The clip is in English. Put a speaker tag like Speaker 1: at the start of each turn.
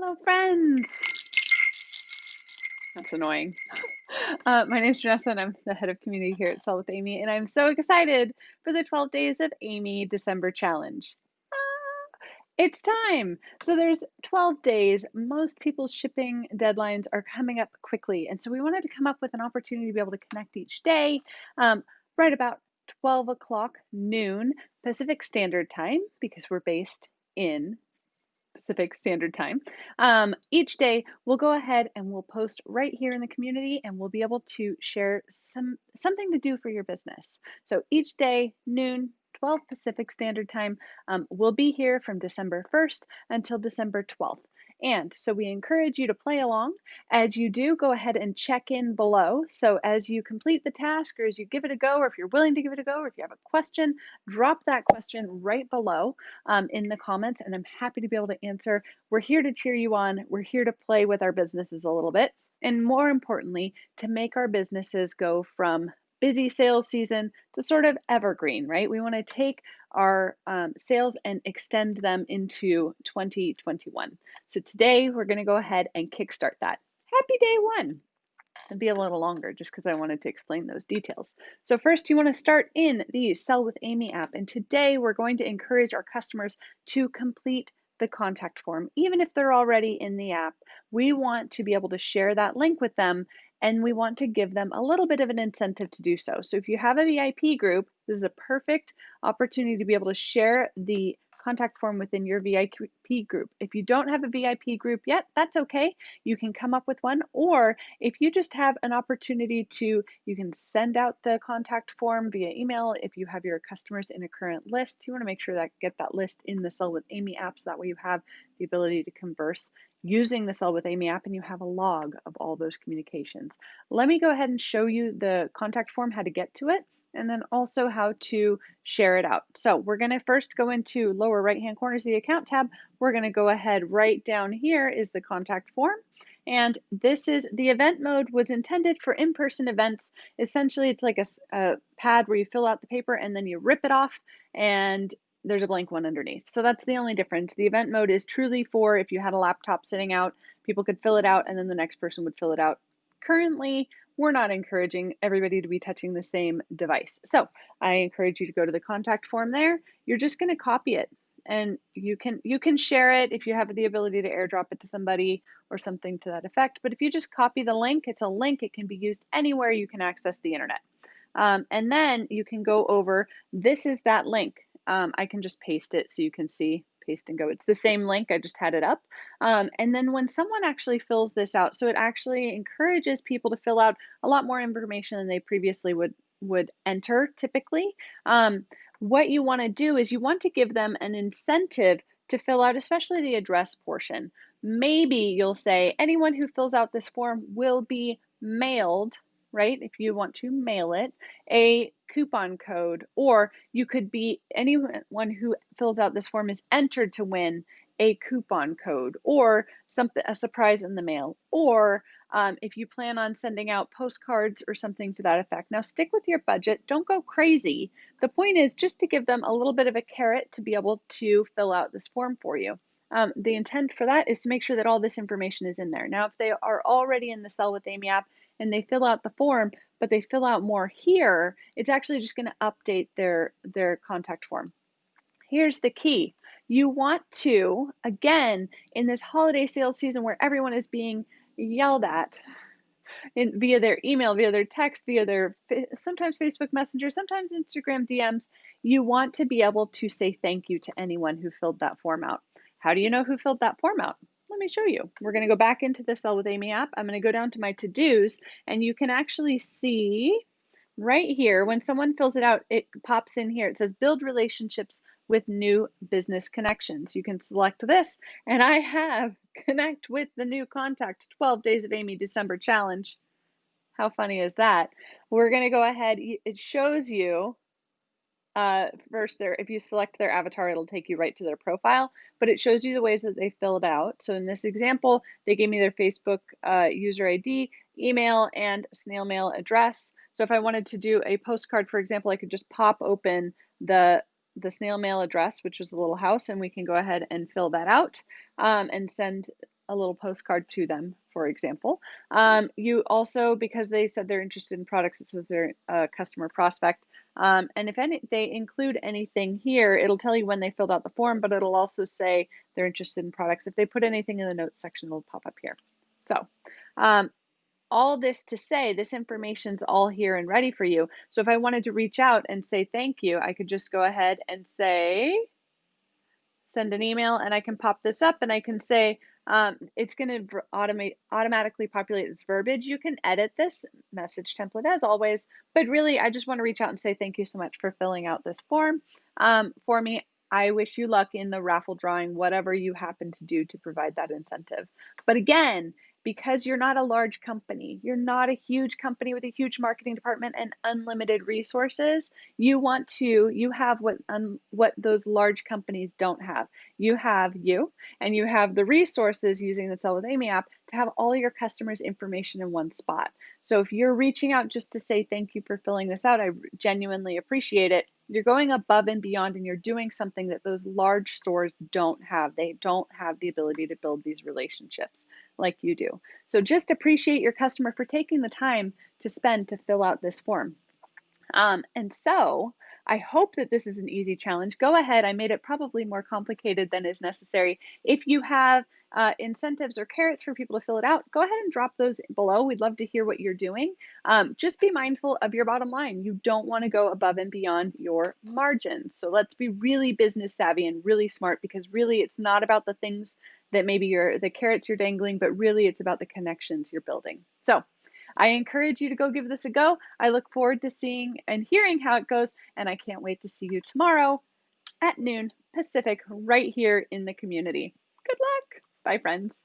Speaker 1: Hello, friends. That's annoying. My name's Janessa, and I'm the head of community here at Sell with Amy, and I'm so excited for the 12 Days of Amy December Challenge. It's time. So there's 12 days. Most people's shipping deadlines are coming up quickly, and so we wanted to come up with an opportunity to be able to connect each day, right about 12 o'clock noon Pacific Standard Time, because we're based in Pacific Standard Time. Each day we'll go ahead and we'll post right here in the community, and we'll be able to share something to do for your business. So each day, noon, 12 Pacific Standard Time, we'll be here from December 1st until December 12th. And so we encourage you to play along. As you do, go ahead and check in below. So as you complete the task, or as you give it a go, or if you're willing to give it a go, or if you have a question, drop that question right below in the comments, and I'm happy to be able to answer. We're here to cheer you on. We're here to play with our businesses a little bit, and more importantly, to make our businesses go from busy sales season to sort of evergreen, right? We want to take our sales and extend them into 2021. So today we're going to go ahead and kickstart that. Happy day one. It'll be a little longer just because I wanted to explain those details. So first, you want to start in the Sell with Amy app. And today we're going to encourage our customers to complete the contact form. Even if they're already in the app, we want to be able to share that link with them, and we want to give them a little bit of an incentive to do so. So if you have a VIP group, this is a perfect opportunity to be able to share the contact form within your VIP group. If you don't have a VIP group yet, that's okay. You can come up with one, or if you just have an opportunity to, you can send out the contact form via email. If you have your customers in a current list, you want to make sure that get that list in the Sell with Amy app, so that way you have the ability to converse using the Sell with Amy app, and you have a log of all those communications. Let me go ahead and show you the contact form, how to get to it, and then also how to share it out. So we're going to first go into lower right hand corner, the account tab. We're going to go ahead right down here is the contact form. And this is the event mode was intended for in-person events. Essentially, it's like a pad where you fill out the paper and then you rip it off, and there's a blank one underneath. So that's the only difference. The event mode is truly for if you had a laptop sitting out, people could fill it out and then the next person would fill it out. Currently, we're not encouraging everybody to be touching the same device. So I encourage you to go to the contact form there. You're just going to copy it, and you can share it if you have the ability to airdrop it to somebody or something to that effect. But if you just copy the link, it's a link. It can be used anywhere you can access the internet. And then you can go over, this is that link. I can just paste it so you can see, paste and go. It's the same link, I just had it up. And then when someone actually fills this out, so it actually encourages people to fill out a lot more information than they previously would enter typically. What you want to do is you want to give them an incentive to fill out, especially the address portion. Maybe you'll say anyone who fills out this form will be mailed, right? If you want to mail it, a coupon code, or you could be anyone who fills out this form is entered to win a coupon code or something, a surprise in the mail, or if you plan on sending out postcards or something to that effect. Now stick with your budget, don't go crazy. The point is just to give them a little bit of a carrot to be able to fill out this form for you. The intent for that is to make sure that all this information is in there. Now, if they are already in the Sell with Amy app and they fill out the form, but they fill out more here, it's actually just going to update their contact form. Here's the key. You want to, again, in this holiday sales season where everyone is being yelled at via their email, via their text, via their sometimes Facebook Messenger, sometimes Instagram DMs, you want to be able to say thank you to anyone who filled that form out. How do you know who filled that form out? Let me show you. We're going to go back into the Sell with Amy app. I'm going to go down to my to-dos, and you can actually see right here, when someone fills it out, it pops in here. It says build relationships with new business connections. You can select this, and I have connect with the new contact 12 Days of Amy December Challenge. How funny is that? We're going to go ahead. It shows you first there, if you select their avatar, it'll take you right to their profile, but it shows you the ways that they fill it out. So in this example, they gave me their Facebook user ID, email, and snail mail address. So if I wanted to do a postcard, for example, I could just pop open the snail mail address, which was a little house, and we can go ahead and fill that out and send a little postcard to them, for example. You also, because they said they're interested in products, it says they're a customer prospect. And if they include anything here, it'll tell you when they filled out the form, but it'll also say they're interested in products. If they put anything in the notes section, it'll pop up here. So, um, all this to say, this information's all here and ready for you. So if I wanted to reach out and say thank you, I could just go ahead and say, send an email, and I can pop this up and I can say, it's going to automatically populate this verbiage. You can edit this message template as always, but really I just want to reach out and say thank you so much for filling out this form for me. I wish you luck in the raffle drawing, whatever you happen to do to provide that incentive. But again, because you're not a large company, you're not a huge company with a huge marketing department and unlimited resources, you have what those large companies don't have. You have you, and you have the resources using the Sell with Amy app to have all your customers' information in one spot. So if you're reaching out just to say thank you for filling this out, I genuinely appreciate it. You're going above and beyond, and you're doing something that those large stores don't have. They don't have the ability to build these relationships like you do. So just appreciate your customer for taking the time to spend to fill out this form. And so I hope that this is an easy challenge. Go ahead. I made it probably more complicated than is necessary. If you have incentives or carrots for people to fill it out, go ahead and drop those below. We'd love to hear what you're doing. Just be mindful of your bottom line. You don't want to go above and beyond your margins. So let's be really business savvy and really smart, because really it's not about the things that maybe the carrots you're dangling, but really it's about the connections you're building. So I encourage you to go give this a go. I look forward to seeing and hearing how it goes, and I can't wait to see you tomorrow at noon Pacific right here in the community. Good luck. Bye, friends.